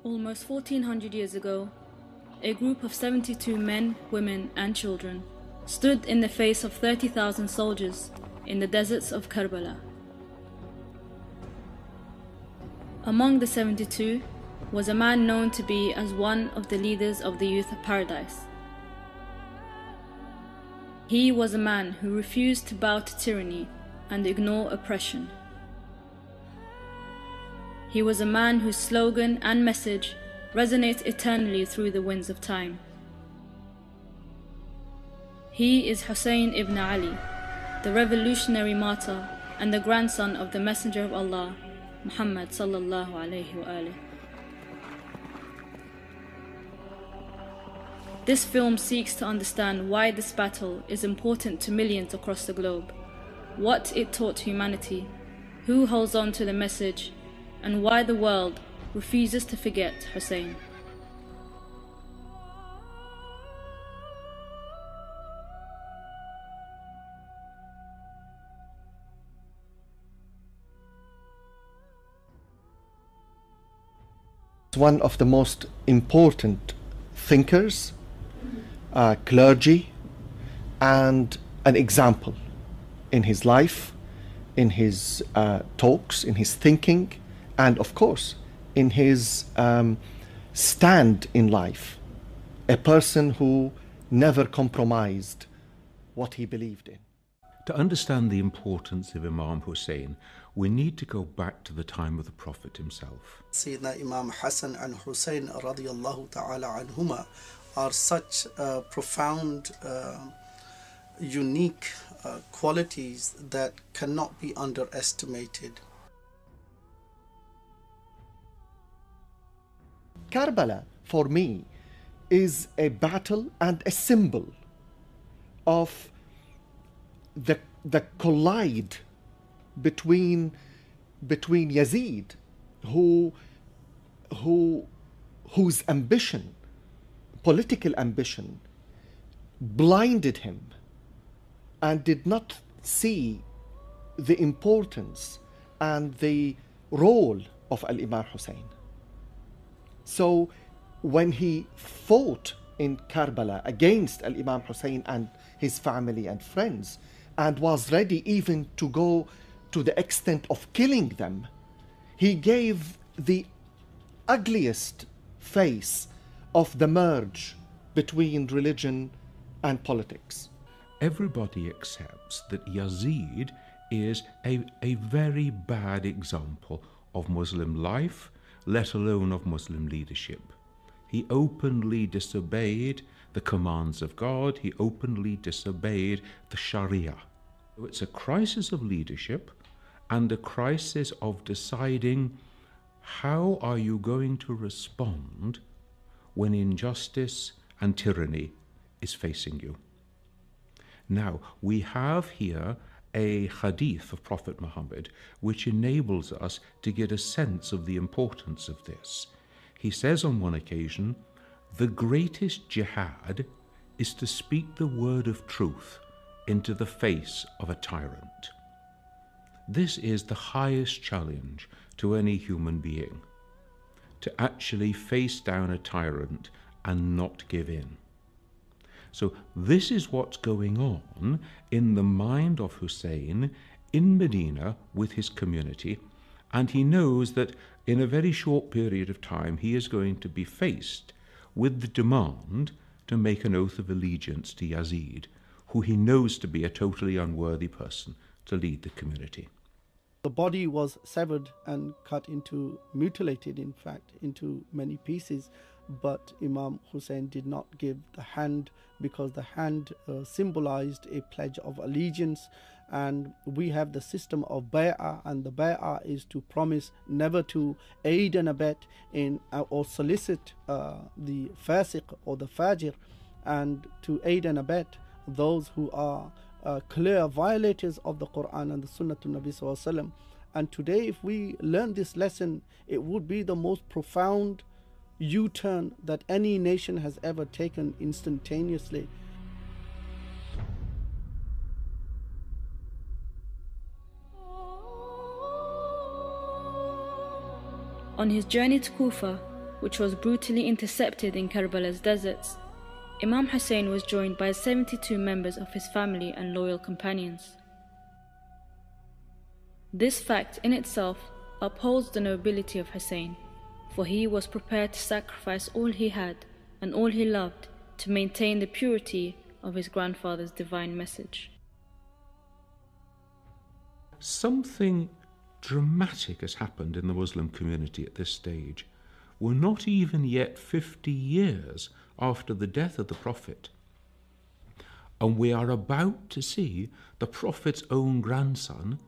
Almost 1400 years ago, a group of 72 men, women and children stood in the face of 30,000 soldiers in the deserts of Karbala. Among the 72 was a man known to be as one of the leaders of the Youth of Paradise. He was a man who refused to bow to tyranny and ignore oppression. He was a man whose slogan and message resonates eternally through the winds of time. He is Hussein ibn Ali, the revolutionary martyr and the grandson of the Messenger of Allah, Muhammad sallallahu alayhi wa alihi. This film seeks to understand why this battle is important to millions across the globe, what it taught humanity, who holds on to the message, and why the world refuses to forget Hussein. One of the most important thinkers, clergy, and an example in his life, in his talks, in his thinking, and of course in his stand in life. A person who never compromised what he believed in. To understand the importance of Imam Hussein, we need to go back to the time of the Prophet himself. Sayyidina Imam Hassan and Hussein radiyallahu ta'ala anhuma are such profound, unique qualities that cannot be underestimated. Karbala, for me, is a battle and a symbol of the collide between Yazid, whose ambition, political ambition, blinded him and did not see the importance and the role of Al-Imam Hussein. So when he fought in Karbala against Al-Imam Hussein and his family and friends, and was ready even to go to the extent of killing them, he gave the ugliest face of the merge between religion and politics. Everybody accepts that Yazid is a very bad example of Muslim life, let alone of Muslim leadership. He openly disobeyed the commands of God, he openly disobeyed the Sharia. It's a crisis of leadership and a crisis of deciding how are you going to respond when injustice and tyranny is facing you. Now, we have here a hadith of Prophet Muhammad which enables us to get a sense of the importance of this. He says on one occasion, the greatest jihad is to speak the word of truth into the face of a tyrant. This is the highest challenge to any human being, to actually face down a tyrant and not give in. So this is what's going on in the mind of Hussein in Medina with his community, and he knows that in a very short period of time he is going to be faced with the demand to make an oath of allegiance to Yazid, who he knows to be a totally unworthy person to lead the community. The body was severed and cut into, mutilated in fact, into many pieces, but Imam Hussein did not give the hand because the hand symbolized a pledge of allegiance, and we have the system of bay'ah, and the bay'ah is to promise never to aid and abet in or solicit the fasiq or the fajir, and to aid and abet those who are clear violators of the Quran and the Sunnah to Nabi Sallallahu Alaihi Wasallam. And today, if we learn this lesson, it would be the most profound U-turn that any nation has ever taken instantaneously. On his journey to Kufa, which was brutally intercepted in Kerbala's deserts, Imam Hussein was joined by 72 members of his family and loyal companions. This fact in itself upholds the nobility of Hussein, for he was prepared to sacrifice all he had and all he loved to maintain the purity of his grandfather's divine message. Something dramatic has happened in the Muslim community at this stage. We're not even yet 50 years after the death of the Prophet, and we are about to see the Prophet's own grandson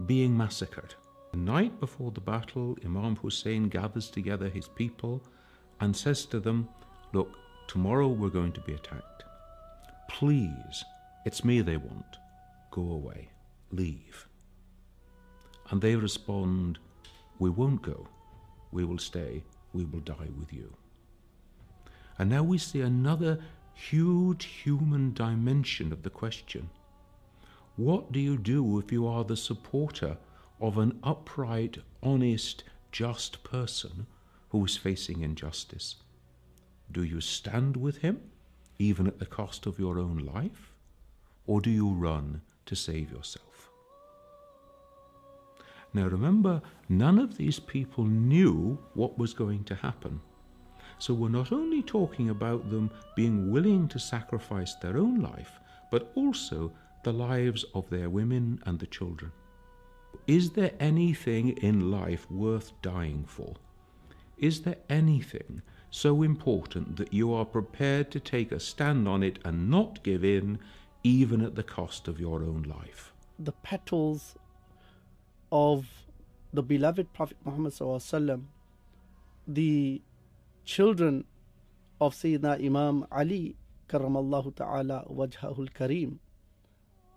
being massacred. The night before the battle, Imam Hussein gathers together his people and says to them, look, tomorrow we're going to be attacked. Please, it's me they want. Go away, leave. And they respond, we won't go, we will stay, we will die with you. And now we see another huge human dimension of the question. What do you do if you are the supporter of an upright, honest, just person who is facing injustice? Do you stand with him, even at the cost of your own life? Or do you run to save yourself? Now remember, none of these people knew what was going to happen. So we're not only talking about them being willing to sacrifice their own life, but also the lives of their women and the children. Is there anything in life worth dying for? Is there anything so important that you are prepared to take a stand on it and not give in, even at the cost of your own life? The petals of the beloved Prophet Muhammad ﷺ, the children of Sayyidina Imam Ali Karramallahu Ta'ala Wajhahul Kareem,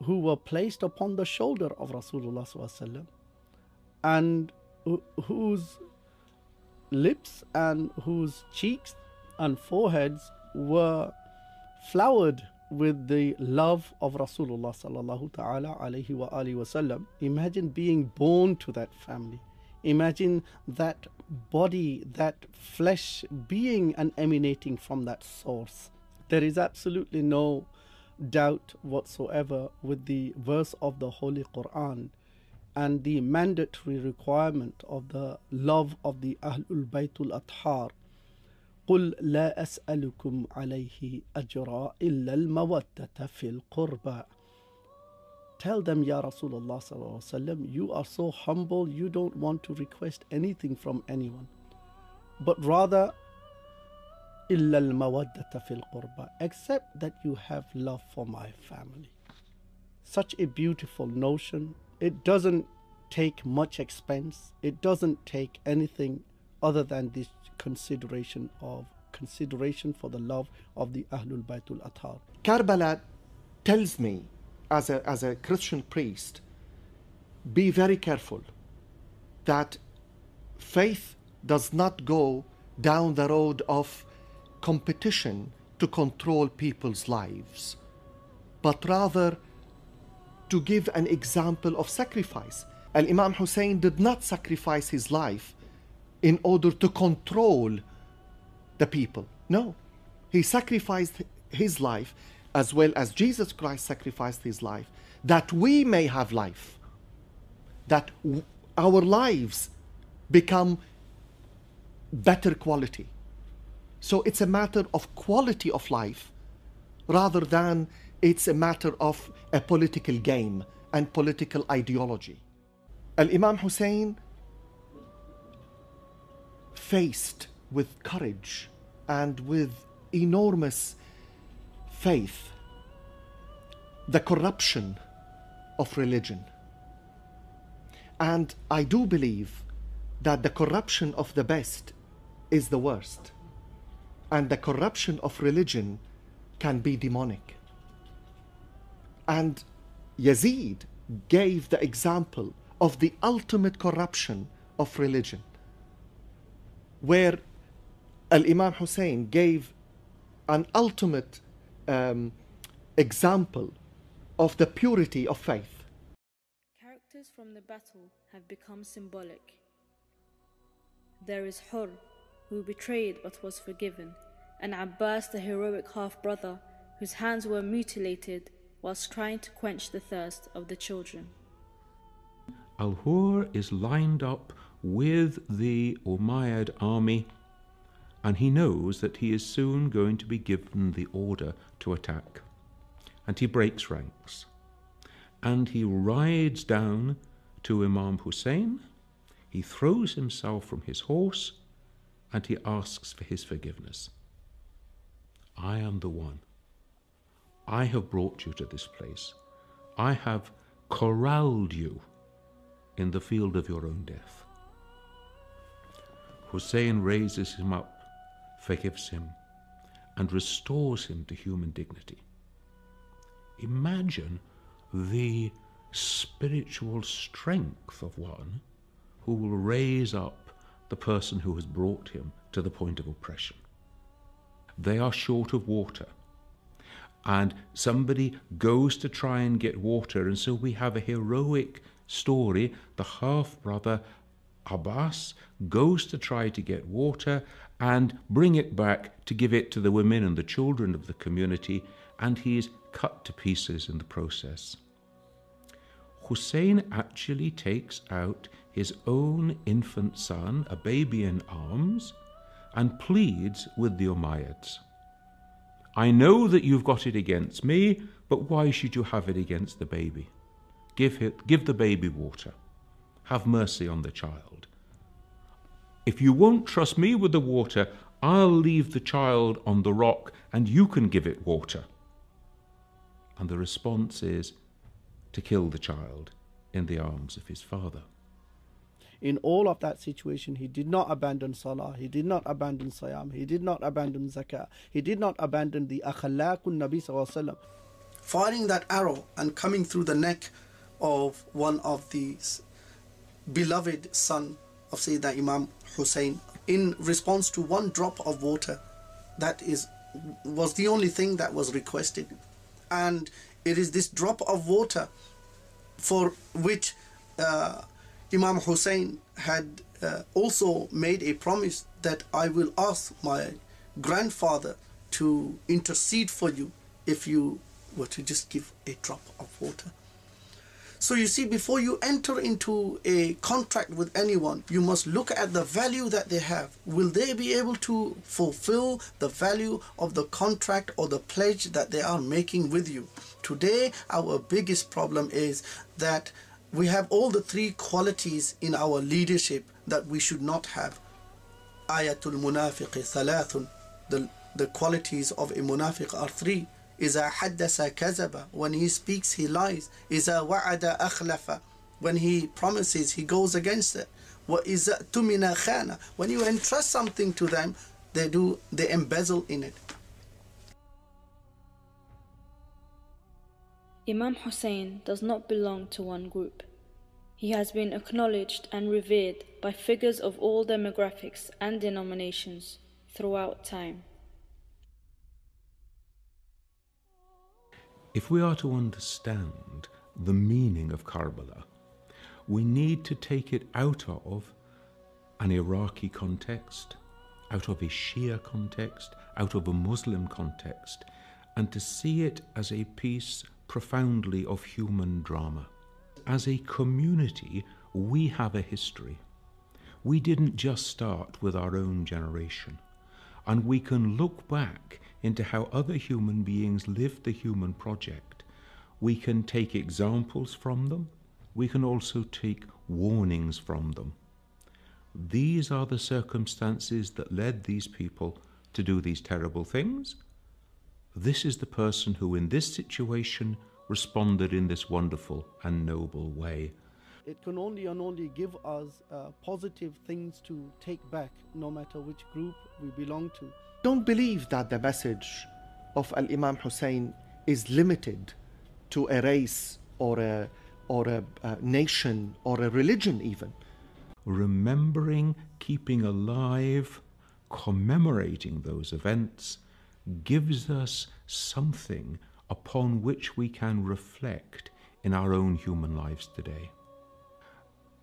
who were placed upon the shoulder of Rasulullah ﷺ, and whose lips and whose cheeks and foreheads were flowered with the love of Rasulullah sallallahu ta'ala alayhi wa alihi wasallam. Imagine being born to that family. Imagine that body, that flesh being and emanating from that source. There is absolutely no doubt whatsoever with the verse of the Holy Quran and the mandatory requirement of the love of the Ahlul Baytul Athhar. قل لا أسألكم عليه أجرا إلا المودة في القربى. Tell them, Ya Rasulullah sallallahu alaihi wasallam, you are so humble, you don't want to request anything from anyone, but rather إلا المودة في القربى, except that you have love for my family. Such a beautiful notion. It doesn't take much expense. It doesn't take anything other than this consideration for the love of the Ahlul Baytul Athhar. Karbala tells me, as a Christian priest, be very careful that faith does not go down the road of competition to control people's lives, but rather to give an example of sacrifice. Al-Imam Hussein did not sacrifice his life in order to control the people. No, he sacrificed his life as well as Jesus Christ sacrificed his life, that we may have life, that our lives become better quality. So it's a matter of quality of life rather than it's a matter of a political game and political ideology. Al-Imam Hussein faced with courage and with enormous faith the corruption of religion. And I do believe that the corruption of the best is the worst, and the corruption of religion can be demonic. And Yazid gave the example of the ultimate corruption of religion, where Al-Imam Hussein gave an ultimate example of the purity of faith. Characters from the battle have become symbolic. There is Hur, who betrayed but was forgiven, and Abbas, the heroic half-brother, whose hands were mutilated whilst trying to quench the thirst of the children. Al-Hur is lined up with the Umayyad army, and he knows that he is soon going to be given the order to attack. And he breaks ranks, and he rides down to Imam Hussein. He throws himself from his horse, and he asks for his forgiveness. I am the one. I have brought you to this place. I have corralled you in the field of your own death. Hussein raises him up, forgives him, and restores him to human dignity. Imagine the spiritual strength of one who will raise up the person who has brought him to the point of oppression. They are short of water, and somebody goes to try and get water, and so we have a heroic story. The half-brother Abbas goes to try to get water and bring it back to give it to the women and the children of the community, and he is cut to pieces in the process. Hussein actually takes out his own infant son, a baby in arms, and pleads with the Umayyads. I know that you've got it against me, but why should you have it against the baby? Give the baby water. Have mercy on the child. If you won't trust me with the water, I'll leave the child on the rock and you can give it water. And the response is to kill the child in the arms of his father. In all of that situation, he did not abandon Salah, he did not abandon Siyam, he did not abandon Zakah, he did not abandon the akhlaqun Nabi sallallahu alaihi wasallam. Firing that arrow and coming through the neck of one of the beloved son of Sayyidina Imam Hussein in response to one drop of water, that was the only thing that was requested. And it is this drop of water for which Imam Hussein had also made a promise that I will ask my grandfather to intercede for you if you were to just give a drop of water. So you see, before you enter into a contract with anyone, you must look at the value that they have. Will they be able to fulfill the value of the contract or the pledge that they are making with you? Today, our biggest problem is that we have all the three qualities in our leadership that we should not have. Ayatul munafiqi thalathun. The qualities of a munafiq are three. إذا حدث كذب. When he speaks, he lies. إذا وعد أخلف. When he promises, he goes against it. وإذا اؤتمن خان. When you entrust something to them, they embezzle in it. Imam Hussein does not belong to one group. He has been acknowledged and revered by figures of all demographics and denominations throughout time. If we are to understand the meaning of Karbala, we need to take it out of an Iraqi context, out of a Shia context, out of a Muslim context, and to see it as a piece profoundly of human drama. As a community, we have a history. We didn't just start with our own generation, and we can look back into how other human beings lived the human project. We can take examples from them. We can also take warnings from them. These are the circumstances that led these people to do these terrible things. This is the person who in this situation responded in this wonderful and noble way. It can only and only give us positive things to take back, no matter which group we belong to. Don't believe that the message of Al-Imam Hussein is limited to a race or a nation or a religion even. Remembering, keeping alive, commemorating those events gives us something upon which we can reflect in our own human lives today.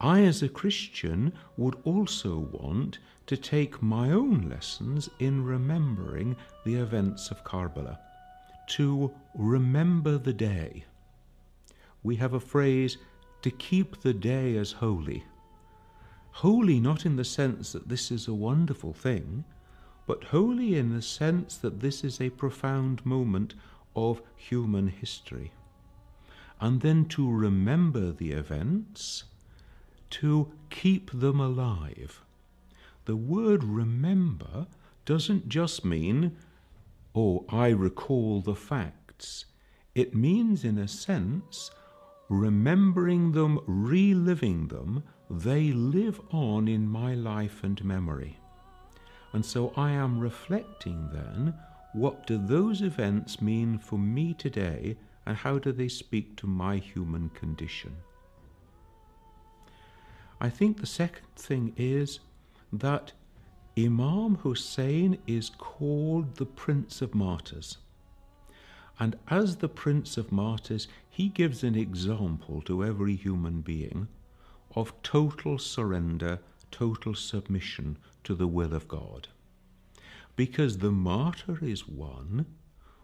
I as a Christian would also want to take my own lessons in remembering the events of Karbala, to remember the day. We have a phrase, to keep the day as holy. Holy not in the sense that this is a wonderful thing, but holy in the sense that this is a profound moment of human history. And then to remember the events, to keep them alive. The word remember doesn't just mean, oh, I recall the facts. It means, in a sense, remembering them, reliving them. They live on in my life and memory. And so I am reflecting then, what do those events mean for me today, and how do they speak to my human condition? I think the second thing is that Imam Hussein is called the Prince of Martyrs. And as the Prince of Martyrs, he gives an example to every human being of total surrender, total submission to the will of God. Because the martyr is one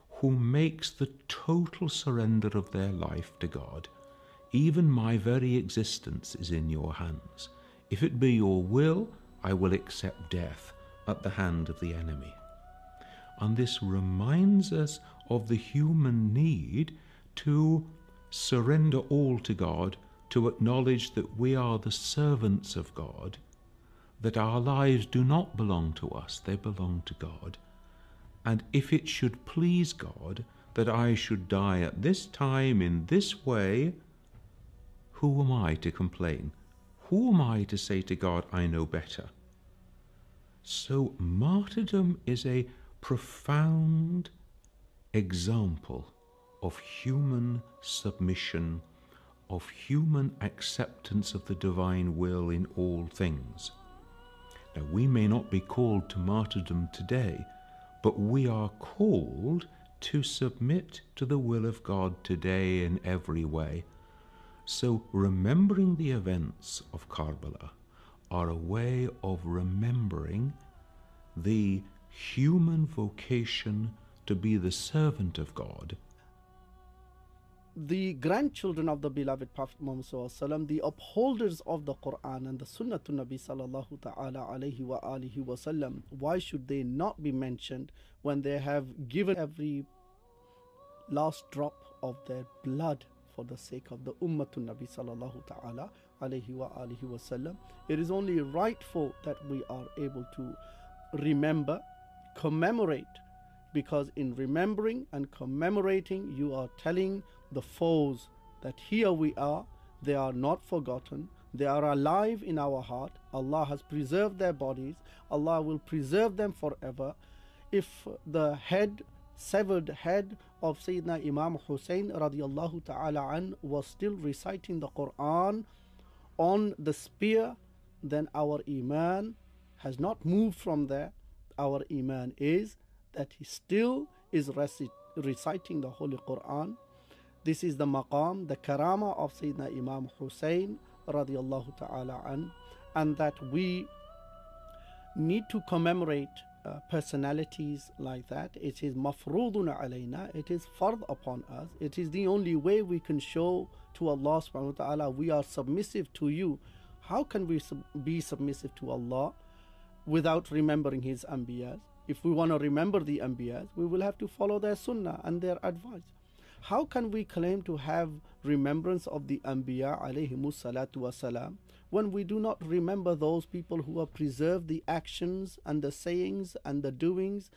who makes the total surrender of their life to God. Even my very existence is in your hands. If it be your will, I will accept death at the hand of the enemy. And this reminds us of the human need to surrender all to God, to acknowledge that we are the servants of God, that our lives do not belong to us, they belong to God. And if it should please God that I should die at this time in this way, who am I to complain? Who am I to say to God, I know better? So martyrdom is a profound example of human submission, of human acceptance of the divine will in all things. Now, we may not be called to martyrdom today, but we are called to submit to the will of God today in every way. So remembering the events of Karbala are a way of remembering the human vocation to be the servant of God. The grandchildren of the beloved Prophet Muhammad sallallahu alaihi wasallam, the upholders of the Quran and the Sunnah to Nabi sallallahu ta'ala alaihi wa alihi wasallam, why should they not be mentioned when they have given every last drop of their blood for the sake of the Ummah to Nabi sallallahu ta'ala alaihi wa alihi wasallam? It is only rightful that we are able to remember, commemorate, because in remembering and commemorating, you are telling the foes that here we are, they are not forgotten, they are alive in our heart. Allah has preserved their bodies, Allah will preserve them forever. If the severed head of Sayyidina Imam Hussein radiallahu ta'ala an was still reciting the Quran on the spear, then our iman has not moved from there. Our iman is that he still is reciting the Holy Quran. This is the maqam, the karama of Sayyidina Imam Hussein radiallahu ta'ala an, and that we need to commemorate personalities like that. It is mafrudun alayna, it is fard upon us. It is the only way we can show to Allah subhanahu wa ta'ala we are submissive to you. How can we be submissive to Allah without remembering his anbiyas? If we want to remember the anbiyas, we will have to follow their sunnah and their advice. How can we claim to have remembrance of the anbiya alayhimus salatu wasalam when we do not remember those people who have preserved the actions and the sayings and the doings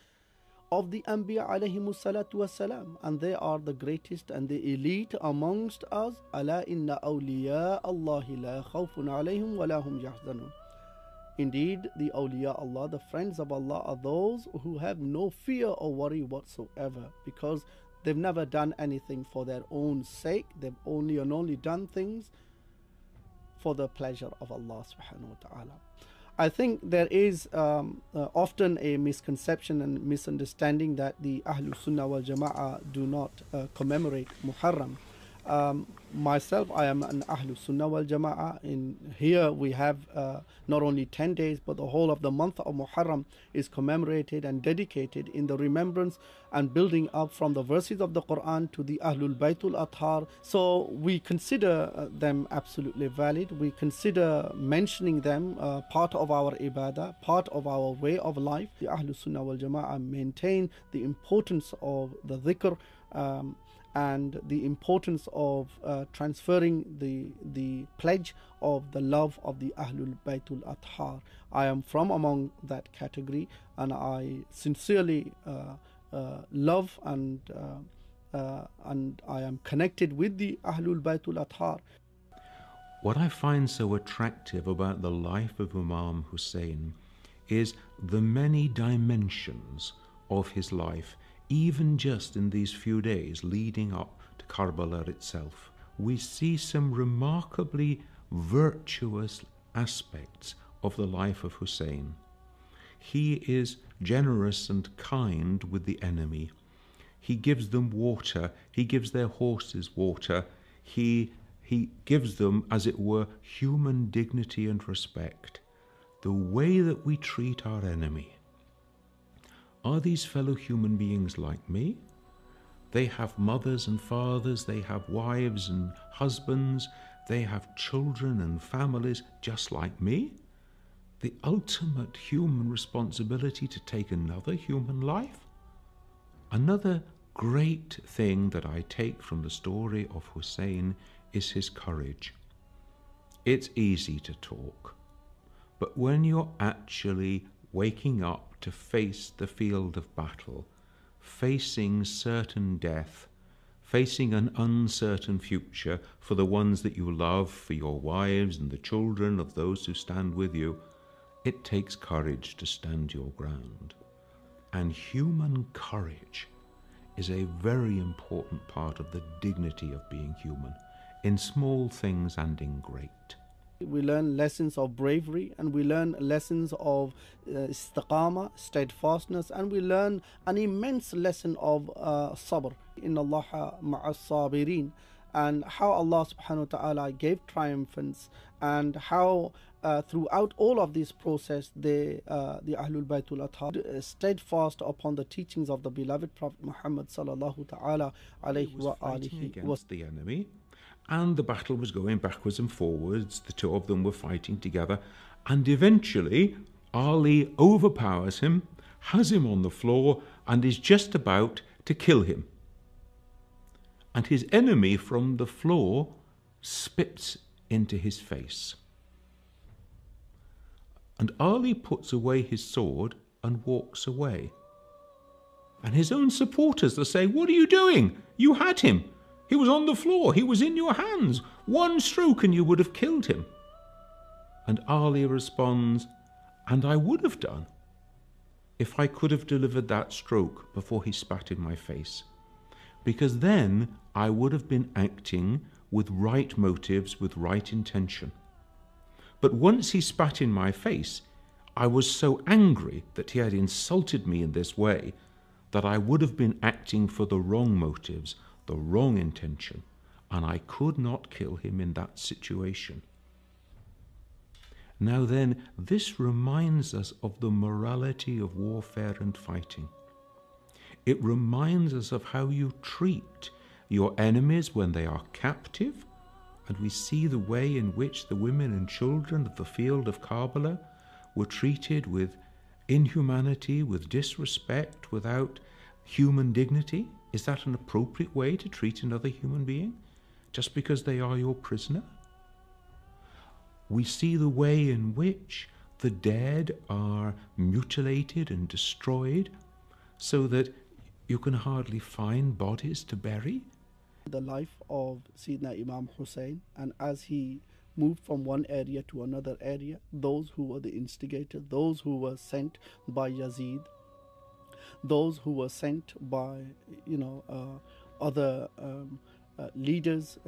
of the anbiya alayhimus salatu wasalam? And they are the greatest and the elite amongst us. Ala inna awliya Allahi la khawfun alayhim wa la hum yahzanun. Indeed, the awliya Allah, the friends of Allah, are those who have no fear or worry whatsoever, because they've never done anything for their own sake. They've only done things for the pleasure of Allah subhanahu wa ta'ala. I think there is often a misconception and misunderstanding that the Ahlul Sunnah wal Jama'ah do not commemorate Muharram. Myself, I am an Ahlul Sunnah wal Jama'ah. In here we have not only 10 days, but the whole of the month of Muharram is commemorated and dedicated in the remembrance and building up from the verses of the Quran to the Ahlul Baytul Athar. So we consider them absolutely valid. We consider mentioning them part of our ibadah, part of our way of life. The Ahlul Sunnah wal Jama'ah maintain the importance of the dhikr, and the importance of transferring the pledge of the love of the Ahlul Baytul Athar. I am from among that category, and I sincerely love and I am connected with the Ahlul Baytul Athar. What I find so attractive about the life of Imam Hussein is the many dimensions of his life. Even just in these few days leading up to Karbala itself, we see some remarkably virtuous aspects of the life of Hussein. He is generous and kind with the enemy. He gives them water. He gives their horses water. He gives them, as it were, human dignity and respect. The way that we treat our enemy. Are these fellow human beings like me? They have mothers and fathers, they have wives and husbands, they have children and families just like me. The ultimate human responsibility to take another human life. Another great thing that I take from the story of Hussein is his courage. It's easy to talk, but when you're actually waking up to face the field of battle, facing certain death, facing an uncertain future for the ones that you love, for your wives and the children of those who stand with you, it takes courage to stand your ground. And human courage is a very important part of the dignity of being human, in small things and in great. We learn lessons of bravery, and we learn lessons of istiqamah, steadfastness, and we learn an immense lesson of sabr. Inna Allaha ma'as sabirin, and how Allah subhanahu wa ta'ala gave triumphance, and how throughout all of this process the Ahlul Baytul Athar steadfast upon the teachings of the beloved Prophet Muhammad sallallahu ta'ala alayhi wa alihi was the enemy. And the battle was going backwards and forwards. The two of them were fighting together. And eventually, Ali overpowers him, has him on the floor, and is just about to kill him. And his enemy from the floor spits into his face. And Ali puts away his sword and walks away. And his own supporters are saying, "What are you doing? You had him. He was on the floor. He was in your hands. One stroke and you would have killed him." And Ali responds, "And I would have done if I could have delivered that stroke before he spat in my face. Because then I would have been acting with right motives, with right intention. But once he spat in my face, I was so angry that he had insulted me in this way that I would have been acting for the wrong motives, the wrong intention, and I could not kill him in that situation." Now then, this reminds us of the morality of warfare and fighting. It reminds us of how you treat your enemies when they are captive, and we see the way in which the women and children of the field of Karbala were treated with inhumanity, with disrespect, without human dignity. Is that an appropriate way to treat another human being, just because they are your prisoner? We see the way in which the dead are mutilated and destroyed so that you can hardly find bodies to bury. The life of Sayyidina Imam Hussein, and as he moved from one area to another area, those who were the instigators, those who were sent by Yazid, those who were sent by other leaders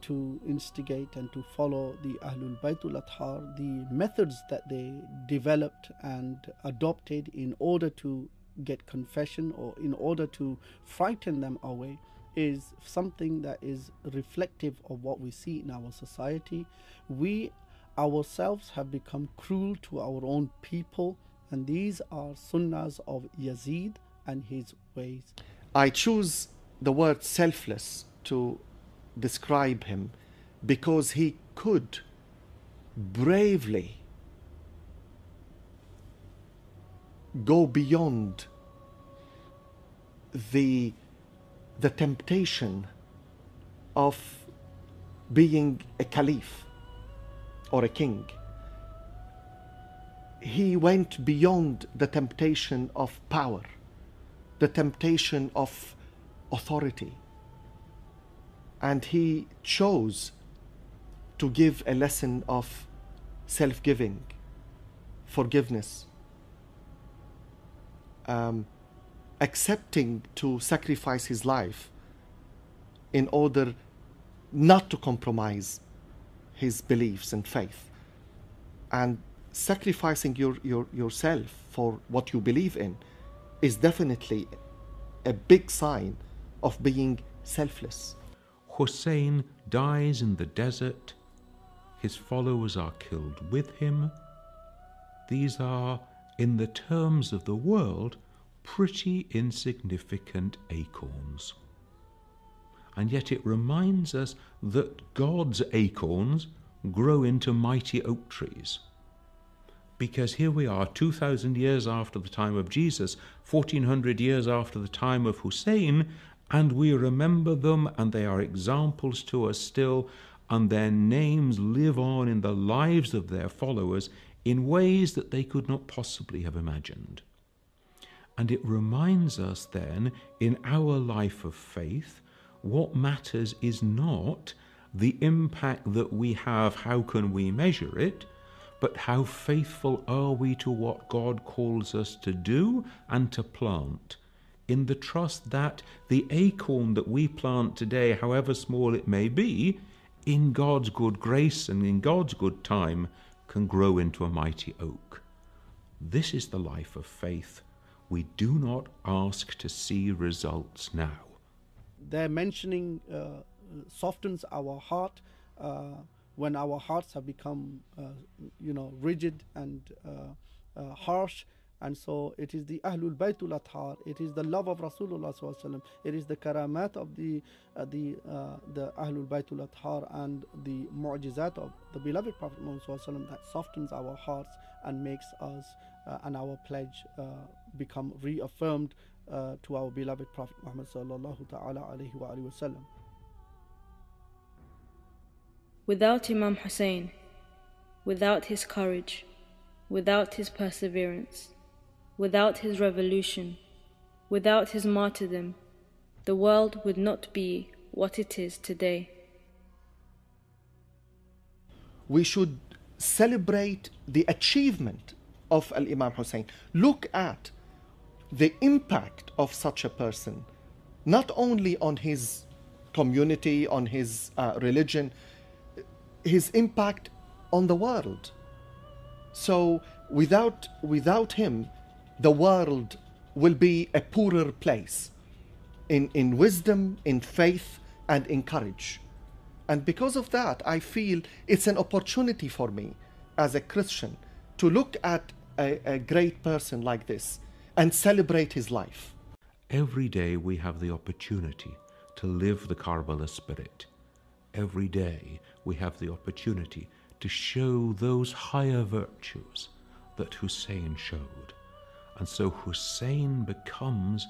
to instigate and to follow the Ahlul Baytul Athar, the methods that they developed and adopted in order to get confession or in order to frighten them away, is something that is reflective of what we see in our society. We ourselves have become cruel to our own people, and these are sunnahs of Yazid and his ways. I choose the word selfless to describe him because he could bravely go beyond the temptation of being a caliph or a king. He went beyond the temptation of power, the temptation of authority, and he chose to give a lesson of self-giving, forgiveness, accepting to sacrifice his life in order not to compromise his beliefs and faith. And sacrificing yourself for what you believe in is definitely a big sign of being selfless. Hussein dies in the desert. His followers are killed with him. These are, in the terms of the world, pretty insignificant acorns. And yet it reminds us that God's acorns grow into mighty oak trees. Because here we are, 2,000 years after the time of Jesus, 1,400 years after the time of Hussein, and we remember them, and they are examples to us still, and their names live on in the lives of their followers in ways that they could not possibly have imagined. And it reminds us then, in our life of faith, what matters is not the impact that we have, how can we measure it, but how faithful are we to what God calls us to do and to plant, in the trust that the acorn that we plant today, however small it may be, in God's good grace and in God's good time, can grow into a mighty oak. This is the life of faith. We do not ask to see results now. Their mentioning softens our heart when our hearts have become, rigid and harsh. And so it is the Ahlul Baytul Athar, it is the love of Rasulullah Sallallahu Alaihi Wasallam, it is the karamat of the Ahlul Baytul Athar and the mu'jizat of the beloved Prophet Muhammad Sallallahu Alaihi Wasallam that softens our hearts and makes us and our pledge become reaffirmed to our beloved Prophet Muhammad Sallallahu Ta'ala Alaihi Wasallam. Without Imam Hussein, without his courage, without his perseverance, without his revolution, without his martyrdom, the world would not be what it is today. We should celebrate the achievement of Al-Imam Hussein. Look at the impact of such a person, not only on his community, on his religion, his impact on the world. So without him, the world will be a poorer place in wisdom, in faith, and in courage. And because of that, I feel it's an opportunity for me as a Christian to look at a great person like this and celebrate his life. Every day we have the opportunity to live the Karbala spirit. Every day we have the opportunity to show those higher virtues that Hussein showed. And so Hussein becomes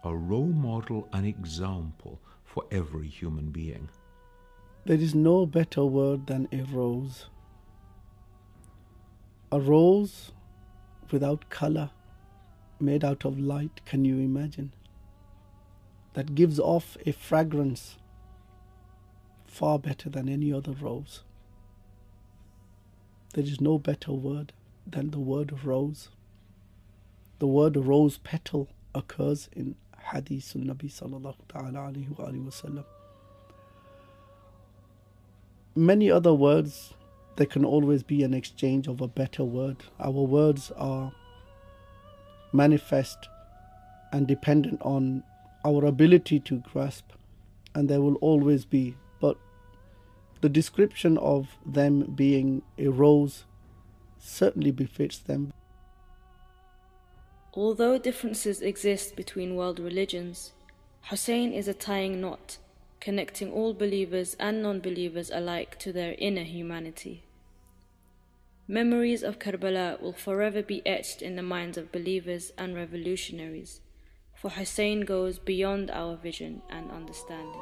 a role model, an example for every human being. There is no better word than a rose. A rose without color, made out of light, can you imagine? That gives off a fragrance far better than any other rose. There is no better word than the word rose. The word rose petal occurs in Hadith Nabi Sallallahu Ta'ala Alaihi Wasallam. Many other words, there can always be an exchange of a better word. Our words are manifest and dependent on our ability to grasp and there will always be. But the description of them being a rose certainly befits them. Although differences exist between world religions, Hussein is a tying knot, connecting all believers and non-believers alike to their inner humanity. Memories of Karbala will forever be etched in the minds of believers and revolutionaries, for Hussein goes beyond our vision and understanding.